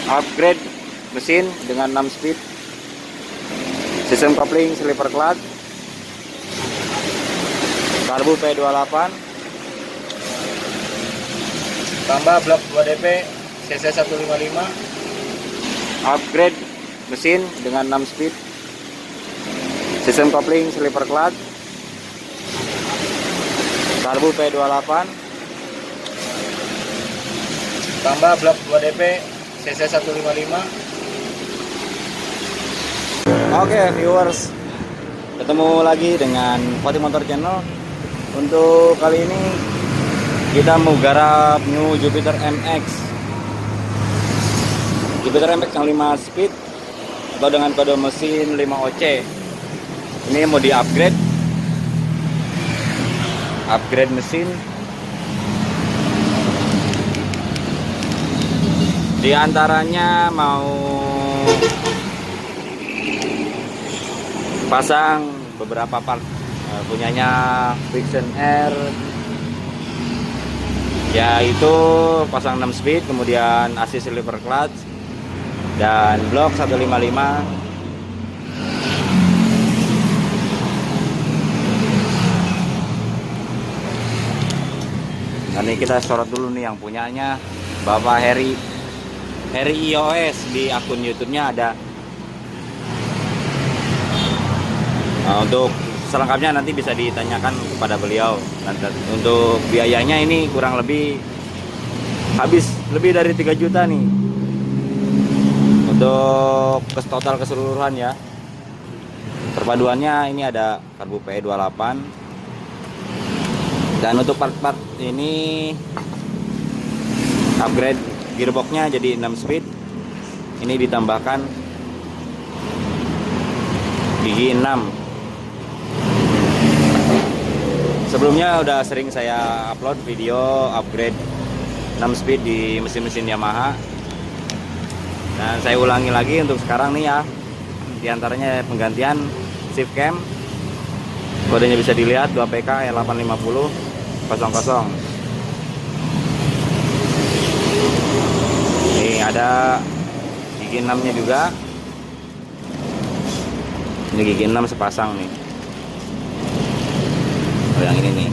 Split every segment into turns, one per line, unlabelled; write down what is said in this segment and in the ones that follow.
Upgrade mesin dengan 6 speed, sistem kopling sliver clutch, karbu P28, tambah blok 2DP cc 155. Upgrade mesin dengan 6 speed, sistem kopling sliver clutch, karbu P28, tambah blok 2DP cc 155. Oke viewers, ketemu lagi dengan Poti Motor Channel. Untuk kali ini kita mau garap new Jupiter MX yang 5 speed atau dengan kode mesin 5OC. Ini mau di upgrade mesin. Di antaranya mau pasang beberapa part punyanya Friction Air, yaitu pasang 6 speed, kemudian AC sliver clutch dan blok 155. Nah, ini kita sorot dulu nih yang punyanya Bapak Heri iOS. Di akun YouTube-nya ada. Nah, untuk selengkapnya nanti bisa ditanyakan kepada beliau. Untuk biayanya ini kurang lebih habis lebih dari 3 juta nih untuk total keseluruhan ya. Perpaduannya ini ada karbu P28, dan untuk part-part ini upgrade gearboxnya jadi 6 speed. Ini ditambahkan gigi 6. Sebelumnya udah sering saya upload video upgrade 6 speed di mesin-mesin Yamaha, dan saya ulangi lagi untuk sekarang nih ya. Di antaranya penggantian shift cam, kodenya bisa dilihat 2PK R850 00. Ini ada gigi 6 nya juga. Ini gigi 6 sepasang nih. Oh, yang ini nih.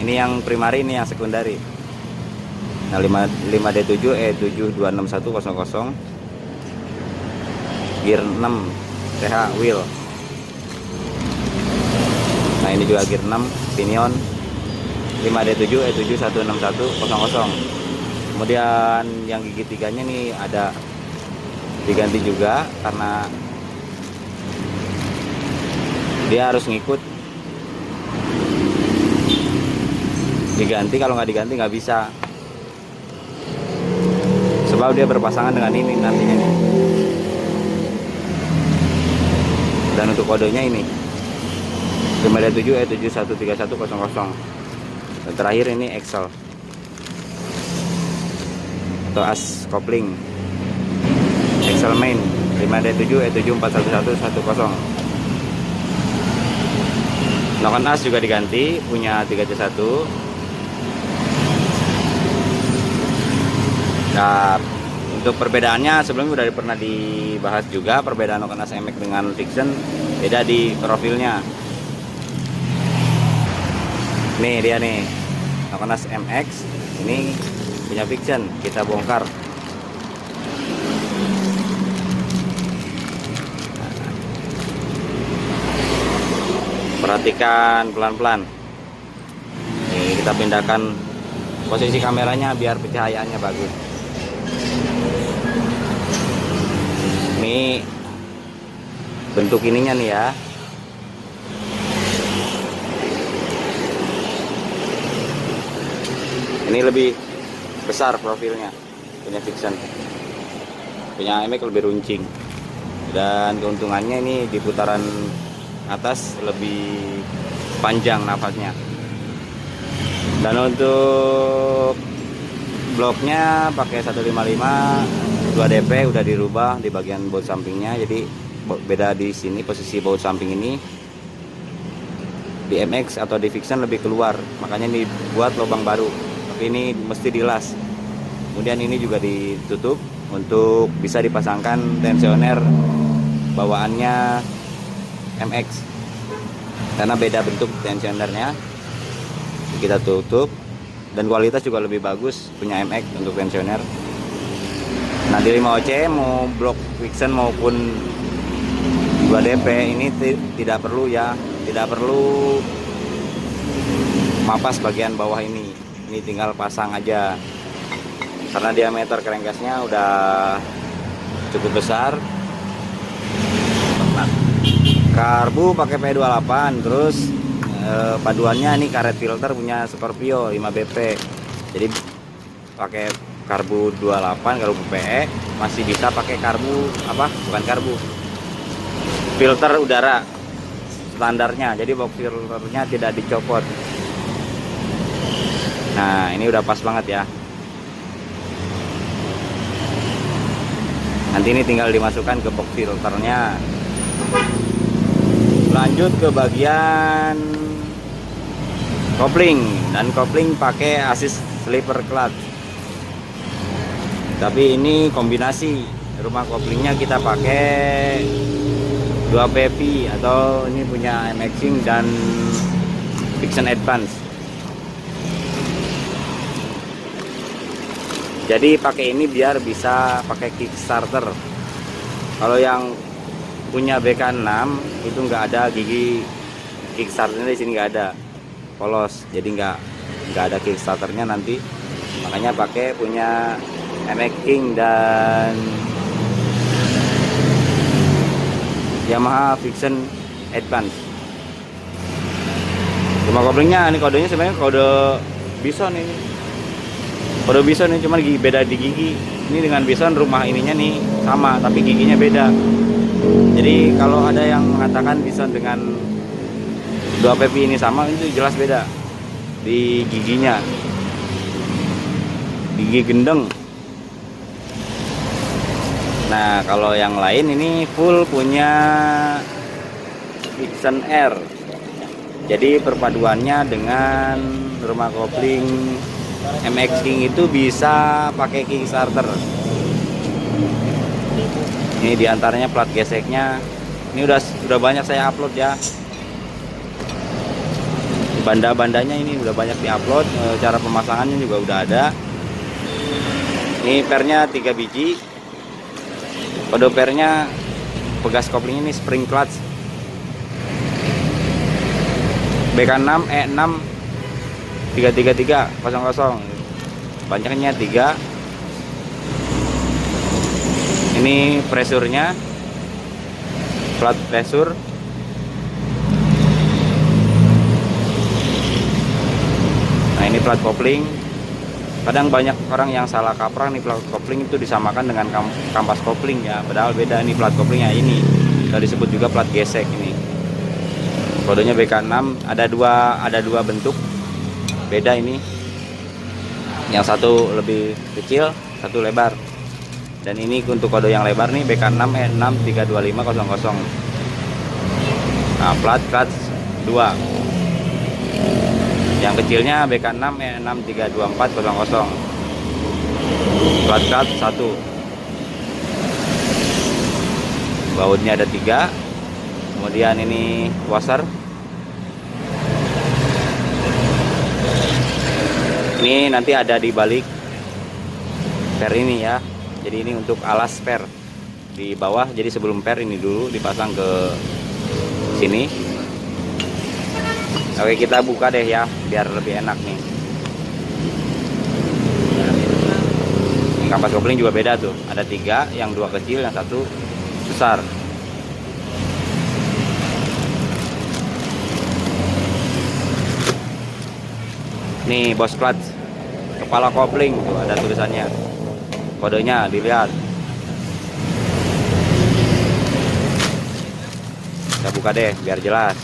Ini yang primary, ini yang sekundari. Nah, 5D7 E7261100 gear 6 TH wheel. Nah, ini juga gear 6 pinion 5D7 E7161000. Kemudian yang gigi 3 nya nih ada diganti juga karena dia harus ngikut. Diganti, kalau nggak diganti nggak bisa, sebab dia berpasangan dengan ini nantinya nih. Dan untuk kodenya ini 5D7 E7131000. Dan terakhir ini Excel atau as kopling Excel main 5D7 E7411110. Noken as juga diganti, punya 3C1. Nah, untuk perbedaannya sebelumnya udah pernah dibahas juga. Perbedaan Noken as MX dengan Friction beda di profilnya. Nih dia nih, Noken as MX ini punya Friction. Kita bongkar. Perhatikan pelan-pelan. Nih, kita pindahkan posisi kameranya biar pencahayaannya bagus. Ini bentuk ininya nih ya. Ini lebih besar profilnya, punya Friction. Punya MX lebih runcing. Dan keuntungannya ini di putaran atas lebih panjang nafasnya. Dan untuk bloknya pakai 155 2DP, udah dirubah di bagian baut sampingnya. Jadi beda di sini, posisi baut samping ini di MX atau di Friction lebih keluar, makanya dibuat lubang baru. Tapi ini mesti dilas Kemudian ini juga ditutup untuk bisa dipasangkan tensioner bawaannya MX, karena beda bentuk tensionernya. Kita tutup, dan kualitas juga lebih bagus punya MX untuk tensioner. Nah di 5OC mau blok Vixen maupun 2DP ini tidak perlu ya, tidak perlu mapas bagian bawah ini tinggal pasang aja, karena diameter crankcase-nya udah cukup besar. Karbu pakai P28, terus paduannya ini karet filter punya Scorpio 5BP, jadi pakai karbu 28, karbu PE, masih bisa pakai karbu filter udara standarnya, jadi box filternya tidak dicopot. Nah ini udah pas banget ya. Nanti ini tinggal dimasukkan ke box filternya. Lanjut ke bagian kopling, dan kopling pakai assist slipper clutch. Tapi ini kombinasi, rumah koplingnya kita pakai 2 PP atau ini punya MXing dan Vixen Advance. Jadi pakai ini biar bisa pakai Kickstarter. Kalau yang punya BK6 itu nggak ada gigi Kickstarternya, di sini nggak ada, polos, jadi nggak ada Kickstarternya nanti. Makanya pakai punya MX King dan Yamaha Vixen Advance. Rumah koplingnya ini kodenya sebenarnya kode Bison ini. Kode Bison ini cuma beda di gigi. Ini dengan Bison rumah ininya nih sama, tapi giginya beda. Jadi kalau ada yang mengatakan Bison dengan 2 PP ini sama, itu jelas beda di giginya. Gigi gendeng. Nah kalau yang lain ini full punya Vixen R. Jadi perpaduannya dengan rumah kopling MX King itu bisa pakai Kickstarter. Ini diantaranya plat geseknya. Ini udah banyak saya upload ya. Banda-bandanya ini udah banyak diupload. Cara pemasangannya juga udah ada. Ini pernya 3 biji. Kode pernya pegas kopling ini spring clutch. BK6 E6 33300. Panjangnya 3. Ini presurnya flat pressure. Nah ini plat kopling. Kadang banyak orang yang salah kaprah nih, plat kopling itu disamakan dengan kampas kopling ya, padahal beda. Ini plat koplingnya ini sudah disebut juga plat gesek. Ini kodenya BK6. Ada dua bentuk beda ini, yang satu lebih kecil, satu lebar. Dan ini untuk kode yang lebar nih BK6 E6 32500. Nah plat clutch 2. Yang kecilnya BK6 E6 32400. Plat clutch 1. Bautnya ada 3. Kemudian ini washer. Ini nanti ada di balik per ini ya. Jadi ini untuk alas per di bawah. Jadi sebelum per ini dulu dipasang ke sini. Oke kita buka deh ya, biar lebih enak nih. Ini kampas kopling juga beda tuh. Ada 3, yang 2 kecil, yang 1 besar. Nih bos clutch, kepala kopling tuh ada tulisannya. Kodenya dilihat. Kita buka deh biar jelas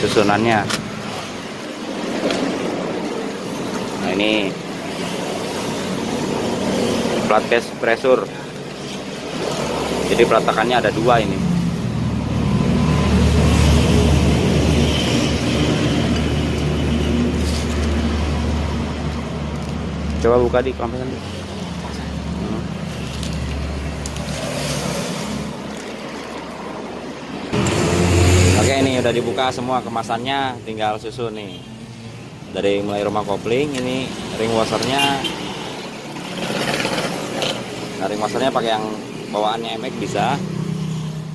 susunannya. Nah ini plat pressure. Jadi peletakannya ada 2 ini. Coba buka di kampesan. Oke, ini udah dibuka semua kemasannya, tinggal susun nih. Dari mulai rumah kopling, ini ring washernya. Nah, ring washernya pakai yang bawaannya MX bisa.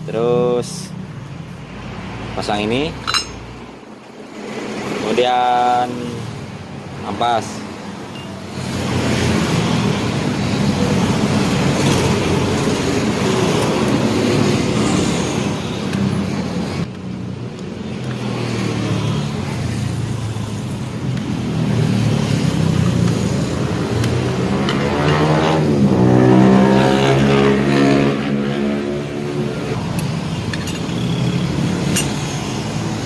Terus pasang ini, kemudian ampas.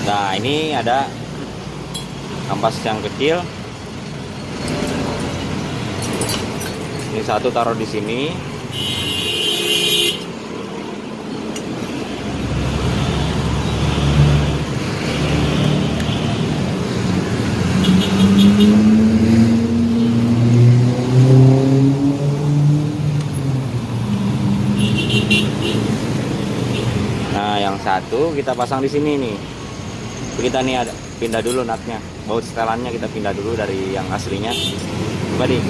Nah, ini ada ampas yang kecil. Ini satu taruh di sini. Nah, yang satu kita pasang di sini nih. Kita nih ada pindah dulu natnya, baut setelannya kita pindah dulu dari yang aslinya. Coba di.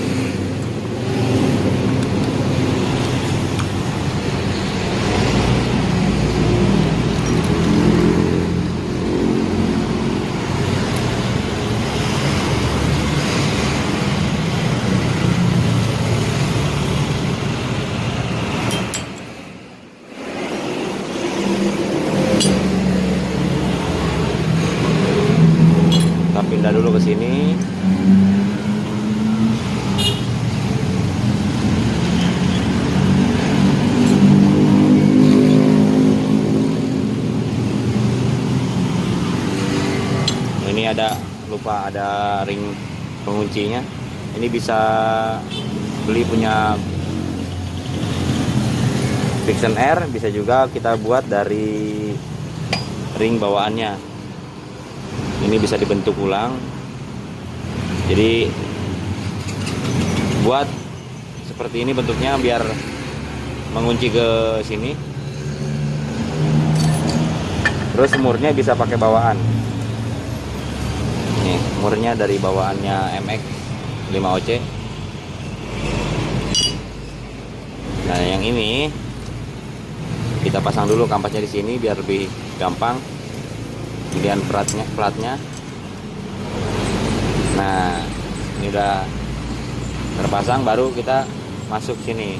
Kita pindah dulu ke sini. Ini lupa ada ring penguncinya. Ini bisa beli punya Vixen Air, bisa juga kita buat dari ring bawaannya. Ini bisa dibentuk ulang. Jadi buat seperti ini bentuknya biar mengunci ke sini. Terus murnya bisa pakai bawaan. Nih, murnya dari bawaannya MX 5OC. Nah, yang ini kita pasang dulu kampasnya di sini biar lebih gampang. Kemudian platnya. Nah, ini udah terpasang, baru kita masuk sini.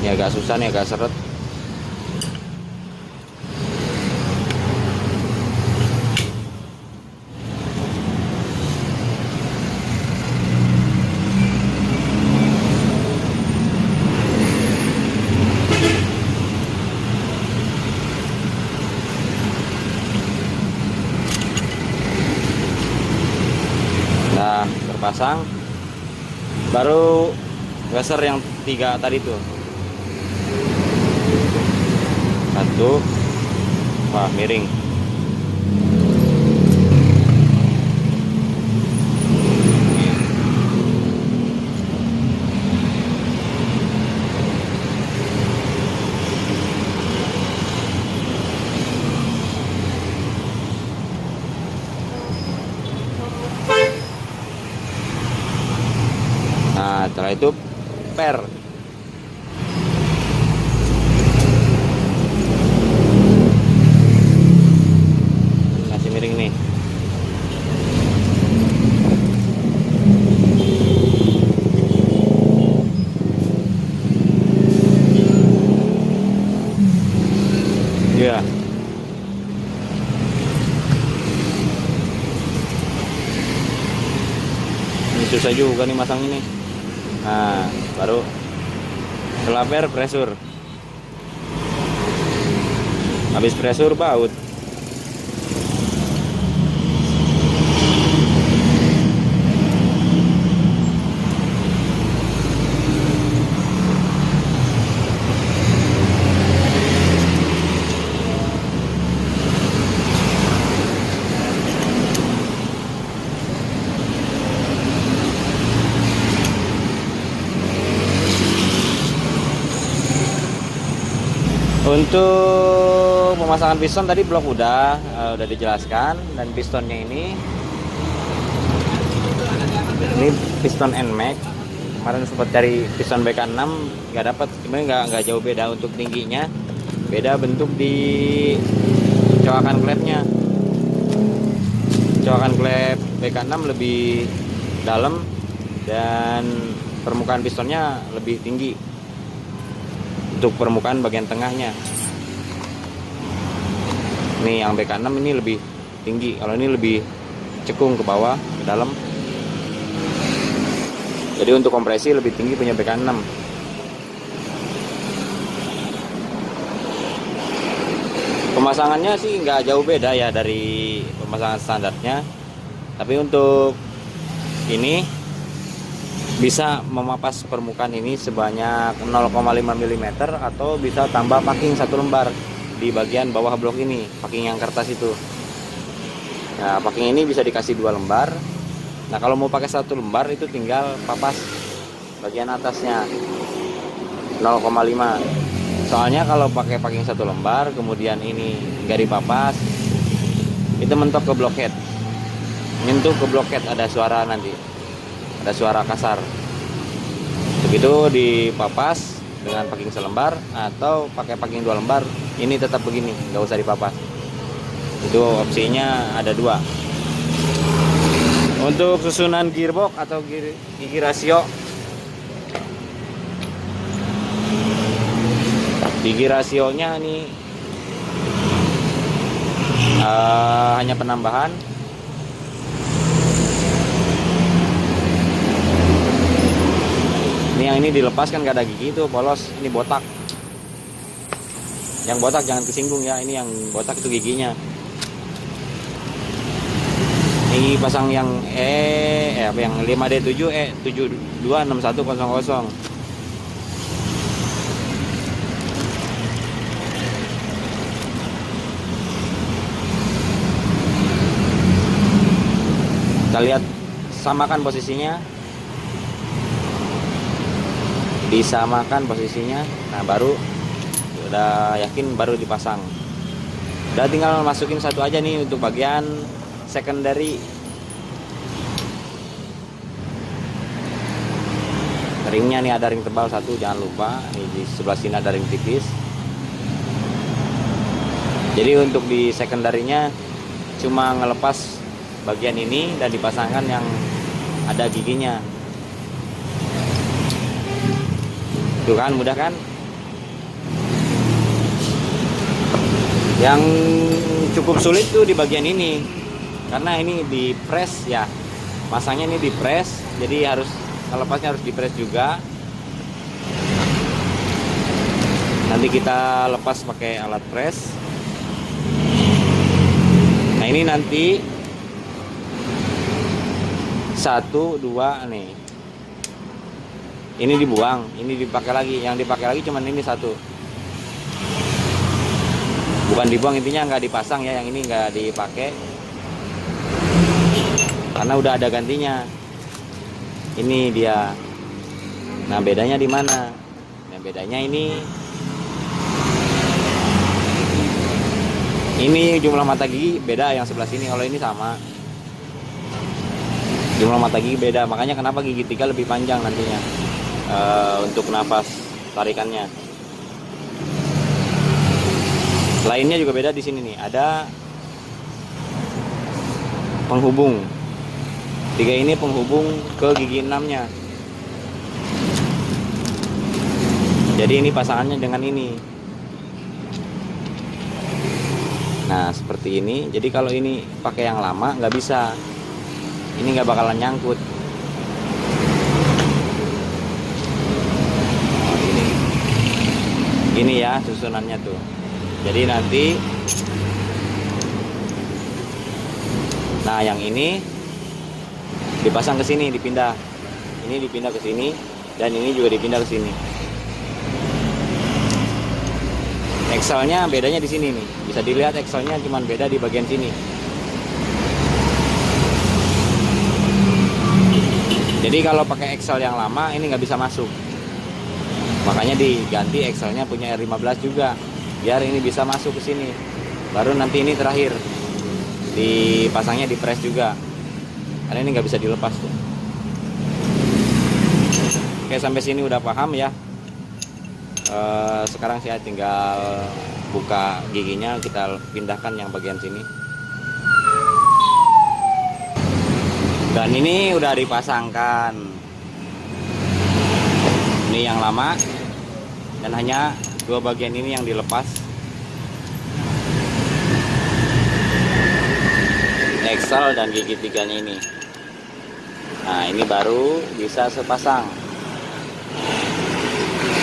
Ini agak susah nih, agak seret. Nah, terpasang, baru gasser yang 3 tadi tuh. Satu, wah miring. Nah, setelah itu per. Masih miring nih. Iya. Ini susah juga nih masang ini. Nah, baru setelah per pressure. Habis pressure baut. Untuk pemasangan piston tadi blok udah dijelaskan, dan pistonnya ini piston NMAX. Kemarin sempat cari piston BK6 nggak dapat, sebenarnya nggak jauh beda untuk tingginya, beda bentuk di coakan klepnya. Coakan klep BK6 lebih dalam dan permukaan pistonnya lebih tinggi untuk permukaan bagian tengahnya. Ini yang BK6 ini lebih tinggi, kalau ini lebih cekung ke bawah ke dalam. Jadi untuk kompresi lebih tinggi punya BK6. Pemasangannya sih nggak jauh beda ya dari pemasangan standarnya, tapi untuk ini bisa memapas permukaan ini sebanyak 0,5 mm atau bisa tambah packing 1 lembar di bagian bawah blok ini, packing yang kertas itu. Nah, packing ini bisa dikasih 2 lembar. Nah, kalau mau pakai 1 lembar itu tinggal papas bagian atasnya 0,5. Soalnya kalau pakai packing 1 lembar kemudian ini nggak dipapas, itu mentok ke blockhead, nyentuh ke blockhead, ada suara nanti, ada suara kasar. Begitu dipapas dengan packing selembar atau pakai packing 2 lembar, ini tetap begini, nggak usah dipapas. Itu opsinya ada 2. Untuk susunan gearbox atau gigi rasio, gigi rasionya nih hanya penambahan. Ini yang ini dilepaskan, gak ada gigi, itu polos, ini botak. Yang botak jangan kesinggung ya, ini yang botak itu giginya. Ini pasang yang apa yang 5D7 726100. Kita lihat, samakan posisinya, disamakan posisinya. Nah, baru udah yakin baru dipasang. Udah tinggal masukin satu aja nih untuk bagian secondary. Ringnya nih ada ring tebal 1, jangan lupa. Ini di sebelah sini ada ring tipis. Jadi untuk di secondary-nya cuma ngelepas bagian ini dan dipasangkan yang ada giginya. Tuh kan, mudah kan? Yang cukup sulit tuh di bagian ini, karena ini di press ya, masangnya ini di press, jadi harus lepasnya harus di press juga. Nanti kita lepas pakai alat press. Nah, ini nanti 1, 2 nih. Ini dibuang, ini dipakai lagi. Yang dipakai lagi cuman ini 1. Bukan dibuang, intinya nggak dipasang ya, yang ini nggak dipakai karena udah ada gantinya. Ini dia. Nah, bedanya di mana? Nah, bedanya ini jumlah mata gigi beda, yang sebelah sini. Kalau ini sama, jumlah mata gigi beda, makanya kenapa gigi 3 lebih panjang nantinya untuk nafas tarikannya. Lainnya juga beda di sini nih, ada penghubung 3 ini, penghubung ke gigi 6-nya. Jadi ini pasangannya dengan ini. Nah, seperti ini. Jadi kalau ini pakai yang lama nggak bisa, ini nggak bakalan nyangkut. Ini ya susunannya tuh. Jadi nanti, nah yang ini dipasang ke sini, dipindah. Ini dipindah ke sini dan ini juga dipindah ke sini. Axle-nya bedanya di sini nih. Bisa dilihat axle-nya cuman beda di bagian sini. Jadi kalau pakai axle yang lama ini nggak bisa masuk. Makanya diganti axle-nya punya R15 juga. biar ini bisa masuk ke sini. Baru nanti ini terakhir dipasangnya di press juga, karena ini nggak bisa dilepas tuh. Oke, sampai sini udah paham ya. Sekarang saya tinggal buka giginya, kita pindahkan yang bagian sini. Dan ini udah dipasangkan. Ini yang lama, dan hanya dua bagian ini yang dilepas. Axle dan gigi tiganya ini. Nah, ini baru bisa sepasang.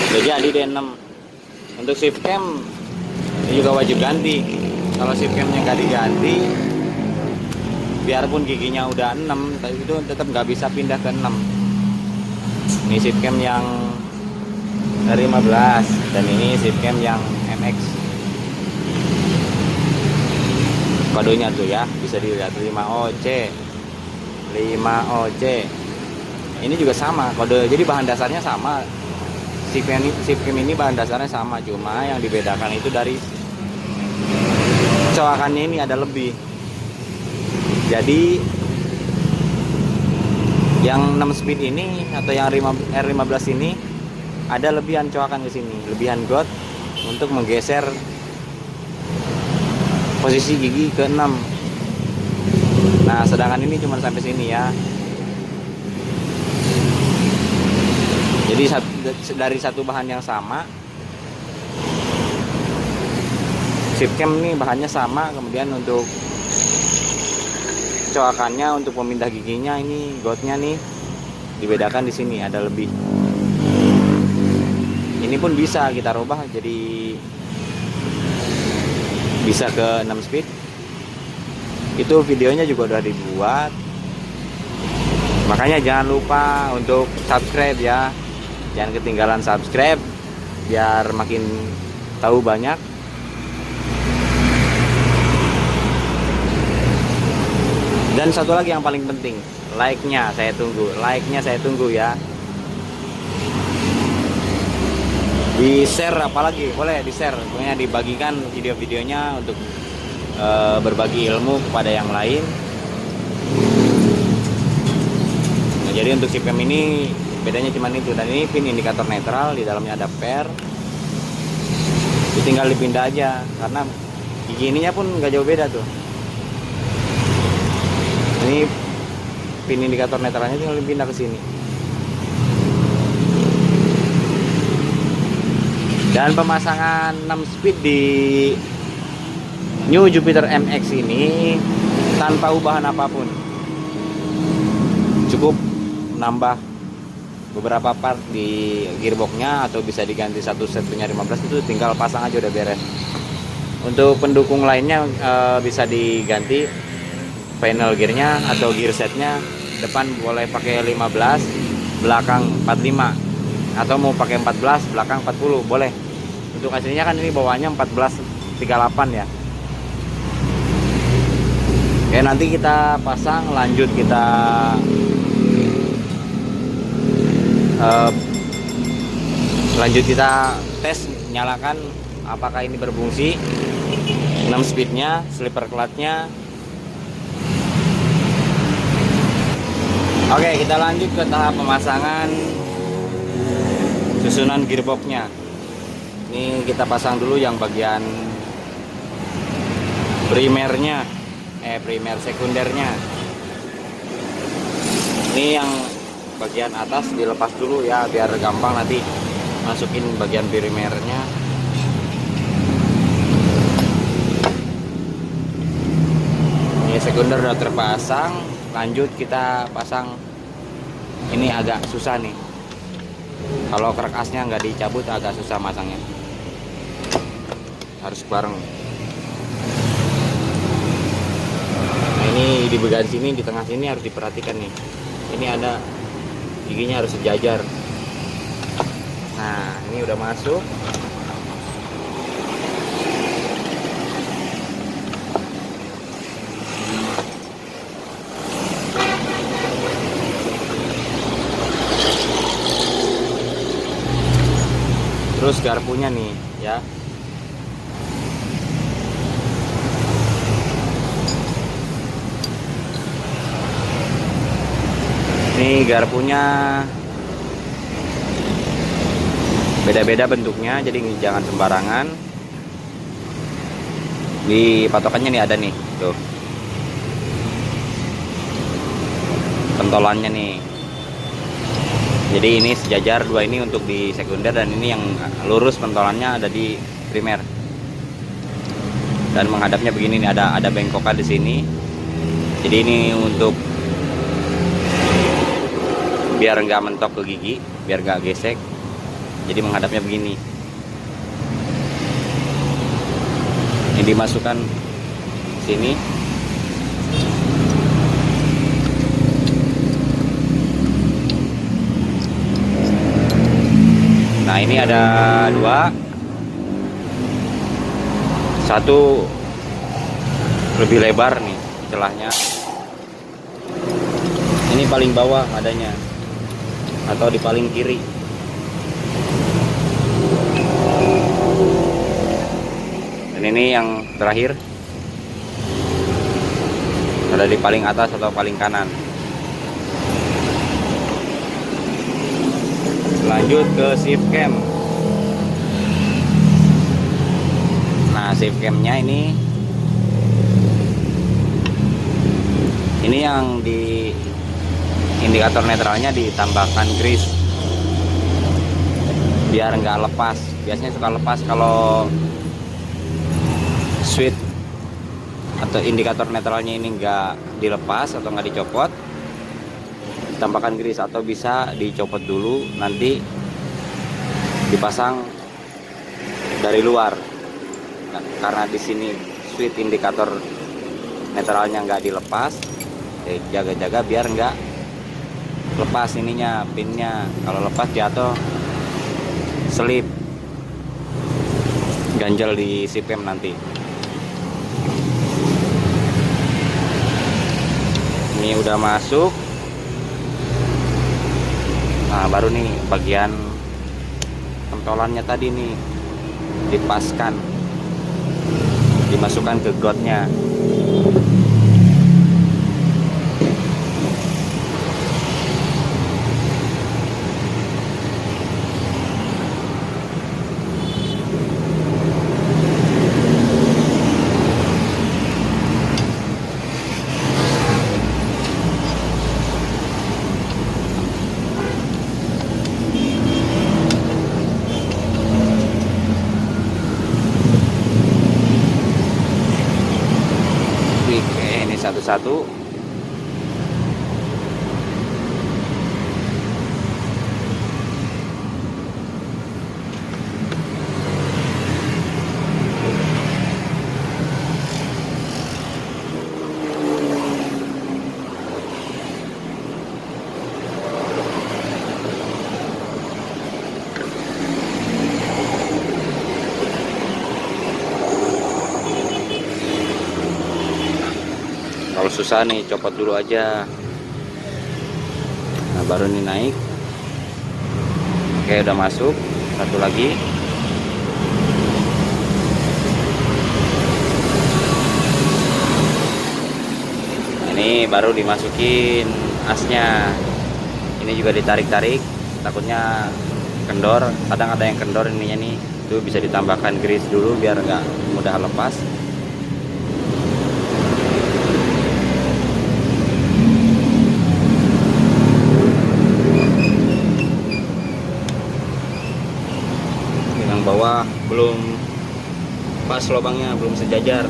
Udah jadi D6. Untuk shift cam ini juga wajib ganti. Kalau shift camnya nggak diganti, biarpun giginya udah 6, tapi itu tetap nggak bisa pindah ke 6. Ini shift cam yang dari 15, dan ini shift cam yang MX. Kodenya tuh ya, bisa dilihat 5OC. 5OC. Ini juga sama kode, jadi bahan dasarnya sama. Shift cam ini bahan dasarnya sama, cuma yang dibedakan itu dari coakannya ini ada lebih. Jadi yang 6 speed ini atau yang R15 ini ada lebihan coakan ke sini, lebihan got untuk menggeser posisi gigi ke 6. Nah, sedangkan ini cuma sampai sini ya. Jadi dari satu bahan yang sama, shift cam ini bahannya sama, kemudian untuk coakannya untuk pemindah giginya ini gotnya nih dibedakan di sini, ada lebih. Ini pun bisa kita rubah jadi bisa ke 6 speed. Itu videonya juga udah dibuat. Makanya jangan lupa untuk subscribe ya. Jangan ketinggalan subscribe biar makin tahu banyak. Dan satu lagi yang paling penting, like-nya saya tunggu. Like-nya saya tunggu ya. Di-share apalagi, boleh di-share. Pokoknya dibagikan video-videonya untuk berbagi ilmu kepada yang lain. Nah, jadi untuk shift cam ini bedanya cuma itu, dan ini pin indikator netral, di dalamnya ada per. Tinggal dipindah aja, karena gigi ininya pun nggak jauh beda tuh. Ini pin indikator netralnya tinggal dipindah ke sini. Dan pemasangan 6 speed di New Jupiter MX ini tanpa ubahan apapun, cukup nambah beberapa part di gearboxnya, atau bisa diganti satu set punya 15, itu tinggal pasang aja udah beres. Untuk pendukung lainnya bisa diganti panel gearnya atau gear setnya. Depan boleh pakai 15, belakang 45, atau mau pakai 14, belakang 40 boleh. Untuk aslinya kan ini bawaannya 1438 ya. Oke, nanti kita pasang, lanjut kita tes, nyalakan apakah ini berfungsi. 6 speednya, slipper clutchnya. Oke, kita lanjut ke tahap pemasangan susunan gearboxnya. Ini kita pasang dulu yang bagian primernya, primer sekundernya. Ini yang bagian atas dilepas dulu ya, biar gampang nanti masukin bagian primernya. Ini sekunder udah terpasang. Lanjut kita pasang. Ini agak susah nih, kalau kerak asnya nggak dicabut agak susah masangnya, harus bareng. Nah, ini di bagian sini, di tengah sini harus diperhatikan nih. Ini ada giginya harus sejajar. Nah, ini udah masuk. Terus garpunya nih ya, Ini garpunya beda-beda bentuknya, jadi jangan sembarangan. Di patokannya nih ada nih, tuh pentolannya nih. Jadi ini sejajar, dua ini untuk di sekunder dan ini yang lurus pentolannya ada di primer. Dan menghadapnya begini nih, ada bengkokan di sini. Jadi ini untuk biar nggak mentok ke gigi, biar nggak gesek. Jadi menghadapnya begini. Ini dimasukkan sini. Nah ini ada dua, satu lebih lebar nih celahnya. Ini paling bawah adanya, atau di paling kiri. Dan ini yang terakhir ada di paling atas atau paling kanan. Lanjut ke shift cam. Nah shift camnya ini yang di indikator netralnya ditambahkan grease biar nggak lepas. Biasanya suka lepas kalau switch atau indikator netralnya ini nggak dilepas atau nggak dicopot. Tambahkan grease, atau bisa dicopot dulu nanti dipasang dari luar. Nah, karena di sini switch indikator netralnya nggak dilepas, jaga-jaga biar nggak lepas ininya, pinnya. Kalau lepas jatuh selip, ganjel di shift cam nanti. Ini udah masuk. Nah baru nih bagian pentolannya tadi nih dipaskan, dimasukkan ke godnya. Satu-satu. Kalau susah nih copot dulu aja. Nah baru nih naik. Oke udah masuk. Satu lagi. Nah, ini baru dimasukin asnya. Ini juga ditarik-tarik, takutnya kendor. Kadang ada yang kendor ininya nih. Itu bisa ditambahkan grease dulu biar nggak mudah lepas. Bawah belum pas lubangnya, belum sejajar.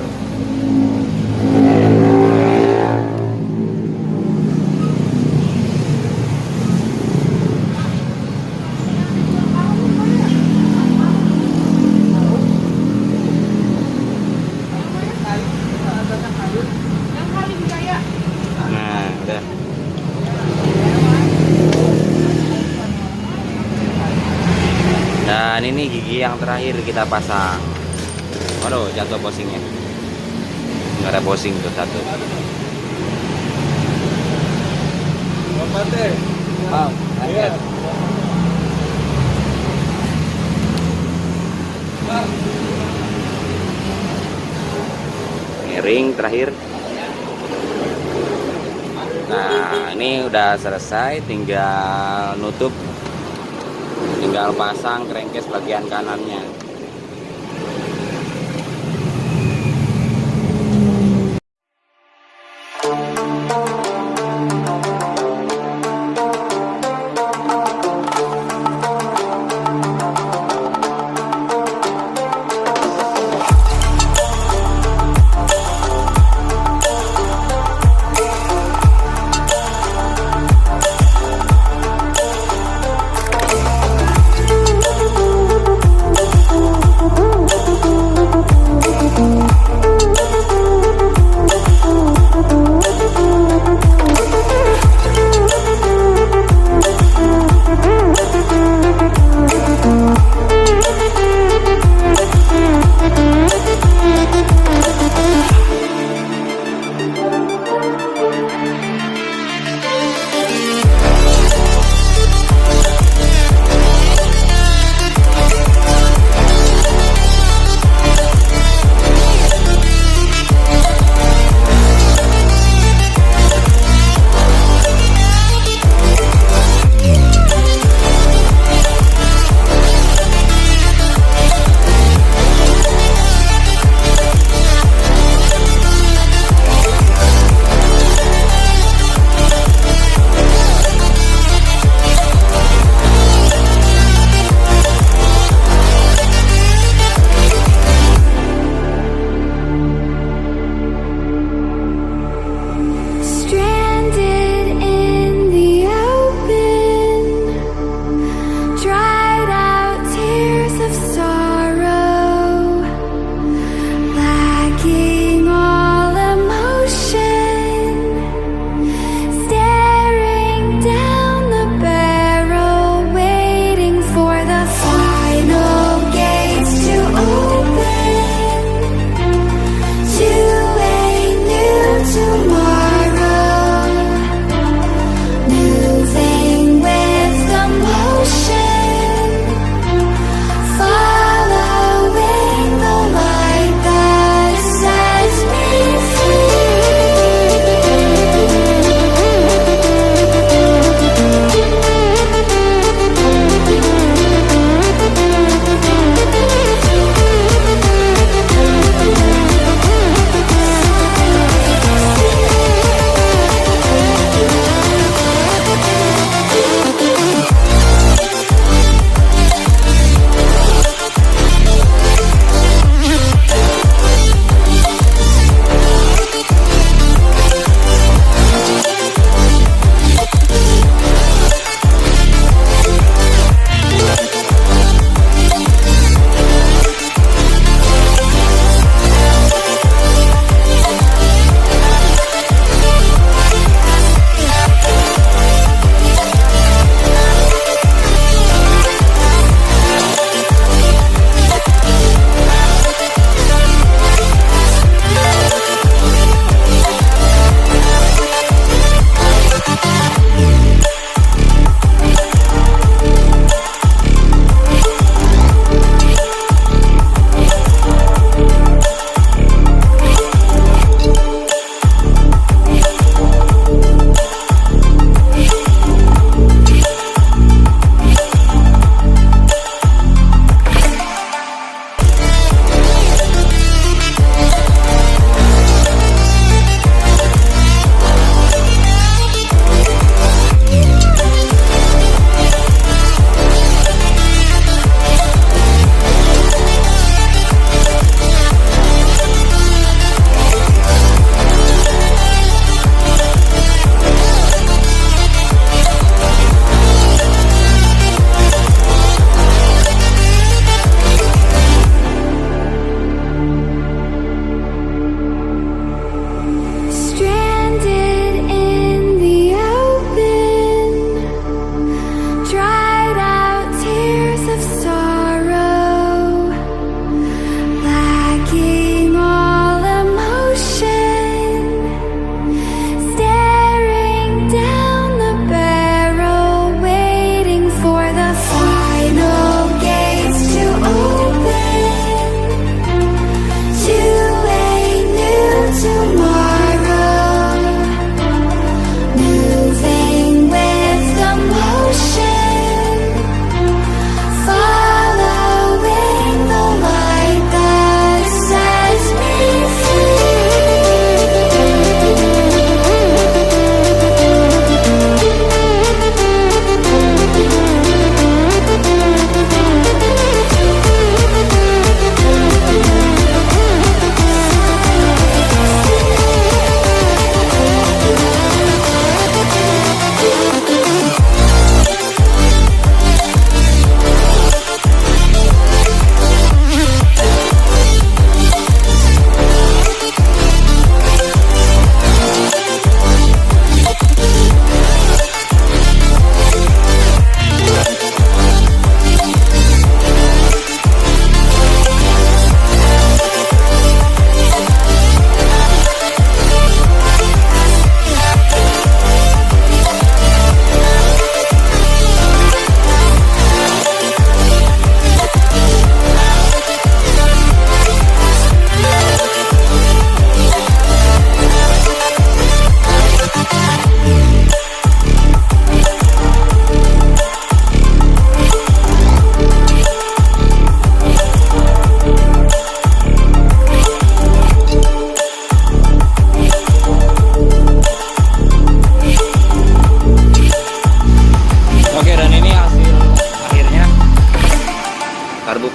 Nah udah. Dan ini gigi yang terakhir kita pasang. Waduh, jatuh bosingnya. Nggak ada bosing tuh satu. Ini ring terakhir. Nah, Nah, ini udah selesai, tinggal nutup, tinggal pasang crankcase bagian kanannya.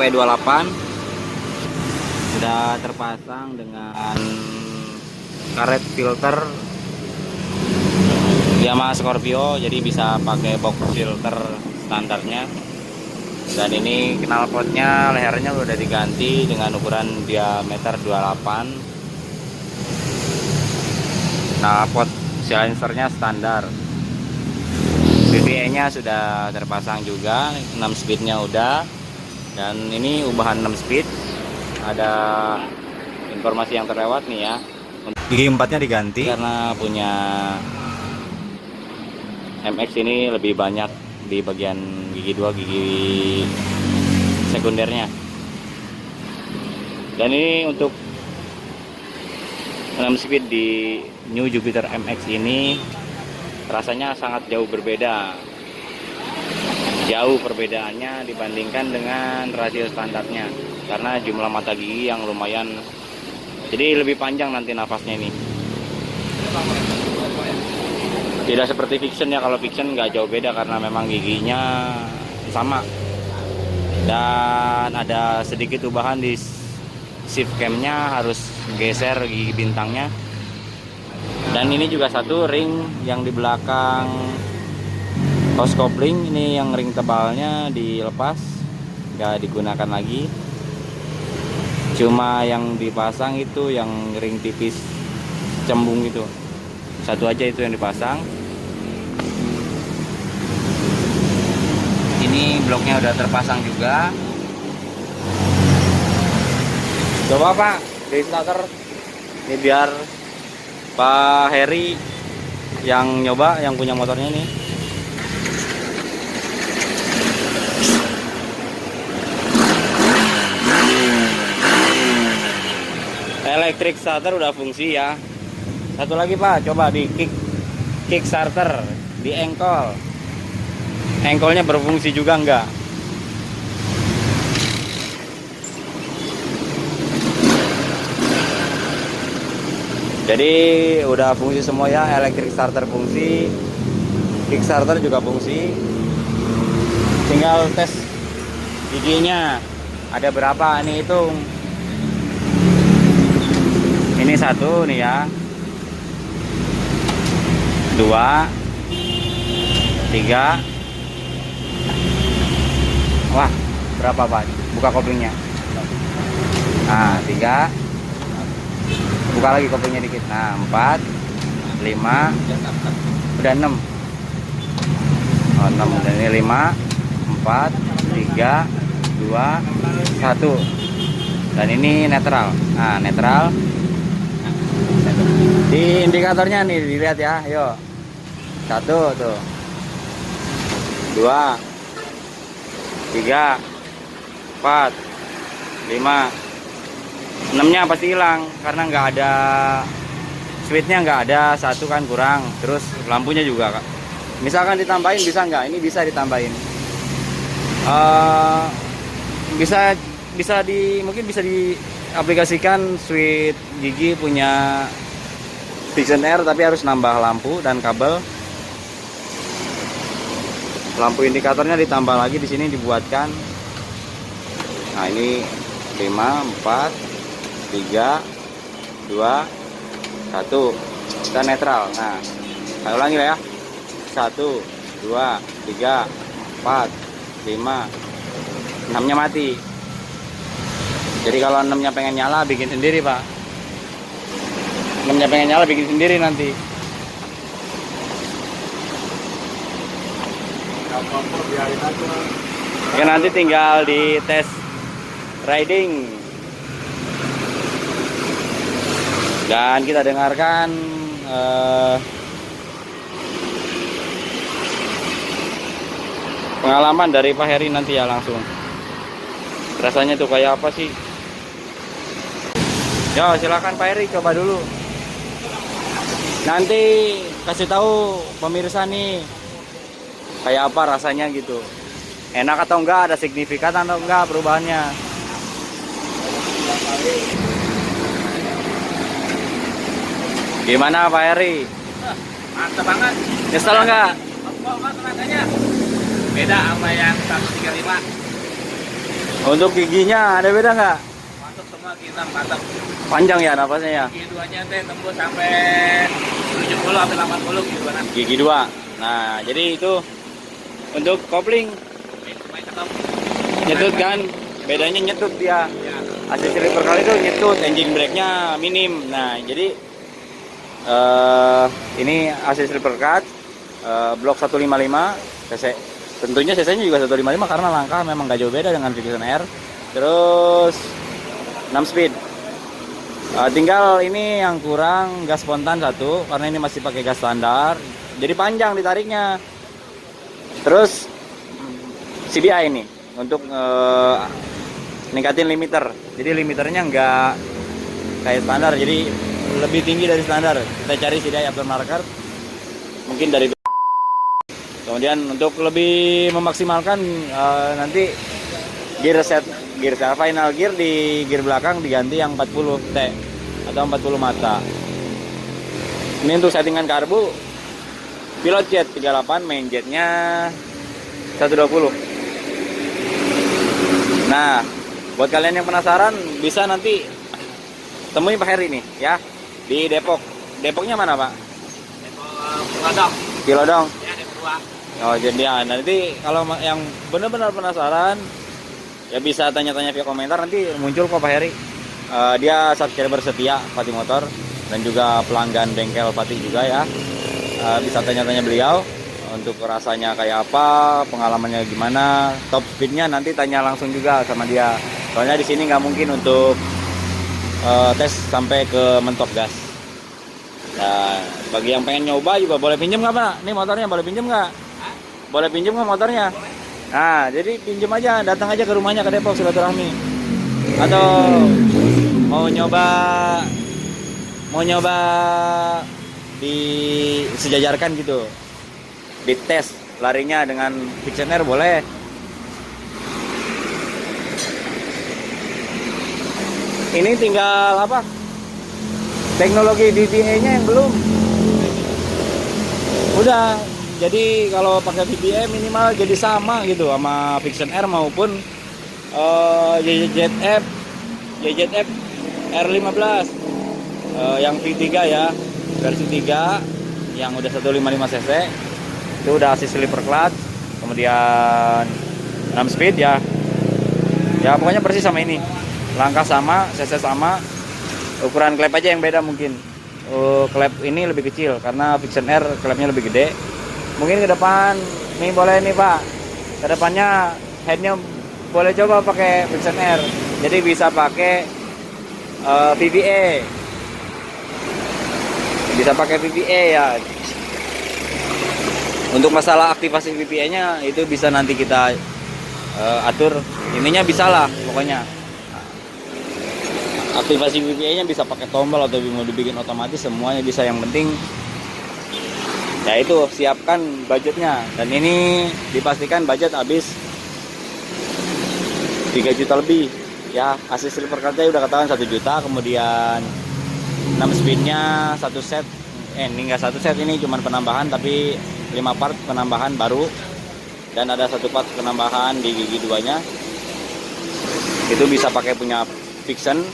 P28 sudah terpasang dengan karet filter Yamaha Scorpio, jadi bisa pakai box filter standarnya. Dan ini knalpotnya lehernya udah diganti dengan ukuran diameter 28. Knalpot silencernya standar. BBE nya sudah terpasang juga, 6 speednya udah. Dan ini ubahan 6 speed. Ada informasi yang terlewat nih ya. Gigi 4 nya diganti karena punya MX ini lebih banyak di bagian gigi 2, gigi sekundernya. Dan ini untuk 6 speed di New Jupiter MX ini rasanya sangat jauh berbeda. Jauh perbedaannya dibandingkan dengan rasio standarnya, karena jumlah mata gigi yang lumayan, jadi lebih panjang nanti nafasnya ini. Tidak seperti Vixion ya, kalau Vixion nggak jauh beda karena memang giginya sama. Dan ada sedikit ubahan di shift camnya, harus geser gigi bintangnya. Dan ini juga satu ring yang di belakang hose coupling, ini yang ring tebalnya dilepas, nggak digunakan lagi. Cuma yang dipasang itu yang ring tipis cembung itu, satu aja itu yang dipasang. Ini bloknya udah terpasang juga. Coba Pak, dari starter ini biar Pak Heri yang nyoba, yang punya motornya nih. Electric starter udah fungsi ya. Satu lagi Pak, coba di kick starter, di engkolnya berfungsi juga enggak? Jadi udah fungsi semua ya, electric starter fungsi, kick starter juga fungsi. Tinggal tes giginya ada berapa nih, hitung. Ini satu nih ya, 2, 3. Wah, berapa Pak? Buka koplingnya. Nah, 3. Buka lagi koplingnya dikit. Nah, 4, 5, udah 6. Oh, 6. Dan ini 5, 4, 3, 2, 1. Dan ini netral. Nah, netral. Di indikatornya nih dilihat ya, yuk. 1 tuh. 2, 3, 4, 5, 6-nya pasti hilang karena nggak ada switchnya, nggak ada, satu kan kurang. Terus lampunya juga Kak. Misalkan ditambahin bisa nggak? Ini bisa ditambahin. Mungkin bisa diaplikasikan switch gigi punya Vixion Air, tapi harus nambah lampu dan kabel. Lampu indikatornya ditambah lagi di sini dibuatkan. Nah, ini 5, 4, 3, 2, 1. Kita netral. Nah, saya ulangi ya. 1, 2, 3, 4, 5. 6-nya mati. Jadi kalau 6-nya pengen nyala, bikin sendiri Pak. 6-nya pengen nyala, bikin sendiri nanti. Oke, nanti tinggal di tes riding dan kita dengarkan pengalaman dari Pak Heri nanti ya, langsung rasanya tuh kayak apa sih. Yo, silakan Pak Heri, coba dulu, nanti kasih tahu pemirsa nih kayak apa rasanya gitu, enak atau enggak, ada signifikan atau enggak perubahannya. Gimana Pak Heri?
Mantap banget.
Nyesel enggak?
Empuk Pak tenaganya. Beda sama yang 135.
Untuk giginya ada beda nggak?
Mantap semua kita mantap.
Panjang ya napasnya ya.
Gigi duanya teh tembus sampai 70 sampai 80 gitu kan.
Gigi 2. Nah, jadi itu untuk kopling nyetut kan, bedanya nyetut dia.
Ya.
AC slipper kali itu nyetut, engine brake-nya minim. Nah, jadi ini AC slipper cut blok 155 cc. Tentunya cc-nya juga 155 karena langkah memang gak jauh beda dengan Vision R. Terus 6 speed. Tinggal ini yang kurang gas spontan satu karena ini masih pakai gas standar. Jadi panjang ditariknya. Terus CBI ini untuk ningkatin limiter. Jadi limiternya nggak kayak standar, jadi lebih tinggi dari standar. Kita cari CDI aftermarket mungkin dari. Kemudian untuk lebih memaksimalkan nanti gear final gear di gear belakang diganti yang 40 T atau 40 mata. Ini untuk settingan karbu pilot jet 38, main jetnya 120. Nah, buat kalian yang penasaran bisa nanti temui Pak Heri nih ya di Depok. Depoknya mana Pak?
Depok
Kilodong.
ya, Depok 2.
Oh jadi ya, nanti kalau yang benar-benar penasaran ya bisa tanya-tanya via komentar, nanti muncul kok Pak Heri. Dia subscriber setia Fatih Motor dan juga pelanggan bengkel Fatih juga ya. Bisa tanya-tanya beliau untuk rasanya kayak apa, pengalamannya gimana, top speednya nanti tanya langsung juga sama dia. Soalnya di sini nggak mungkin untuk tes sampai ke mentok gas. Nah, bagi yang pengen nyoba juga boleh pinjem nggak Pak? Nih motornya boleh pinjem nggak? Boleh pinjem nggak motornya? Nah, jadi pinjem aja, datang aja ke rumahnya ke Depok silaturahmi. Atau mau nyoba disejajarkan gitu, dites larinya dengan Vision R boleh. Ini tinggal apa? Teknologi VVA-nya yang belum. Udah, jadi kalau pakai VVA minimal jadi sama gitu sama Vision R maupun YZF R15 yang V3 ya, versi 3 yang udah 155 cc. Itu udah AC slipper clutch, kemudian 6 speed ya. Ya pokoknya persis sama ini. Langkah sama, cc sama, ukuran klep aja yang beda mungkin. Klep ini lebih kecil karena Vision R klepnya lebih gede. Mungkin ke depan nih boleh nih Pak, ke depannya headnya boleh coba pakai Vision R, jadi bisa pakai VVA, bisa pakai VVA ya. Untuk masalah aktivasi VVA nya itu bisa nanti kita atur, ininya bisa lah pokoknya. Aktivasi VVA nya bisa pakai tombol atau mau dibikin otomatis, semuanya bisa. Yang penting ya itu siapkan budgetnya, dan ini dipastikan budget habis 3 juta lebih ya. AC slipper cut-nya udah ketahuan 1 juta, kemudian 6 speednya satu set, ini enggak satu set, ini cuma penambahan tapi 5 part penambahan baru, dan ada 1 part penambahan di gigi 2 nya. Itu bisa pakai punya Vision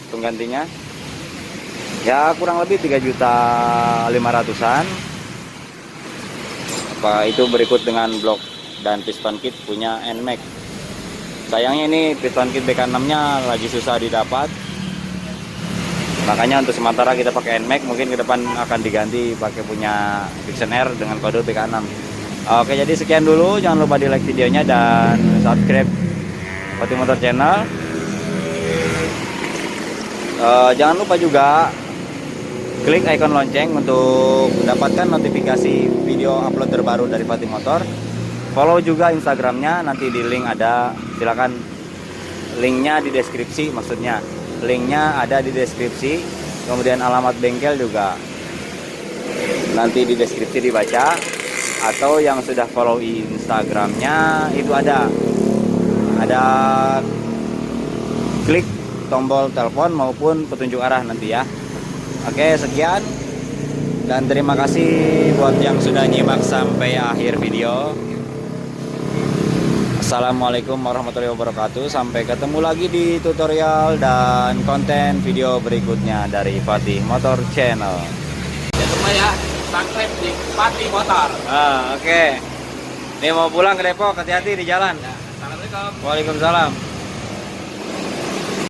penggantinya ya, kurang lebih 3.500.000-an. Itu berikut dengan blok dan piston kit punya NMAX. Sayangnya ini piston kit BK6 nya lagi susah didapat, makanya untuk sementara kita pakai NMAX. Mungkin ke depan akan diganti pakai punya Vision R dengan kode BK6. Oke, jadi sekian dulu, jangan lupa di like videonya dan subscribe Fatih Motor Channel. Jangan lupa juga klik icon lonceng untuk mendapatkan notifikasi video upload terbaru dari Fatih Motor. Follow juga Instagramnya, nanti di link ada, silakan linknya di deskripsi, maksudnya linknya ada di deskripsi. Kemudian alamat bengkel juga nanti di deskripsi dibaca, atau yang sudah follow Instagramnya itu ada klik tombol telepon maupun petunjuk arah nanti ya. Oke, sekian dan terima kasih buat yang sudah nyimak sampai akhir video. Assalamualaikum warahmatullahi wabarakatuh. Sampai ketemu lagi di tutorial dan konten video berikutnya dari Fatih Motor Channel.
Jangan lupa ya, subscribe di Fatih Motor.
Oke. Ini mau pulang ke Depok, hati-hati di jalan.
Ya, assalamualaikum.
Waalaikumsalam.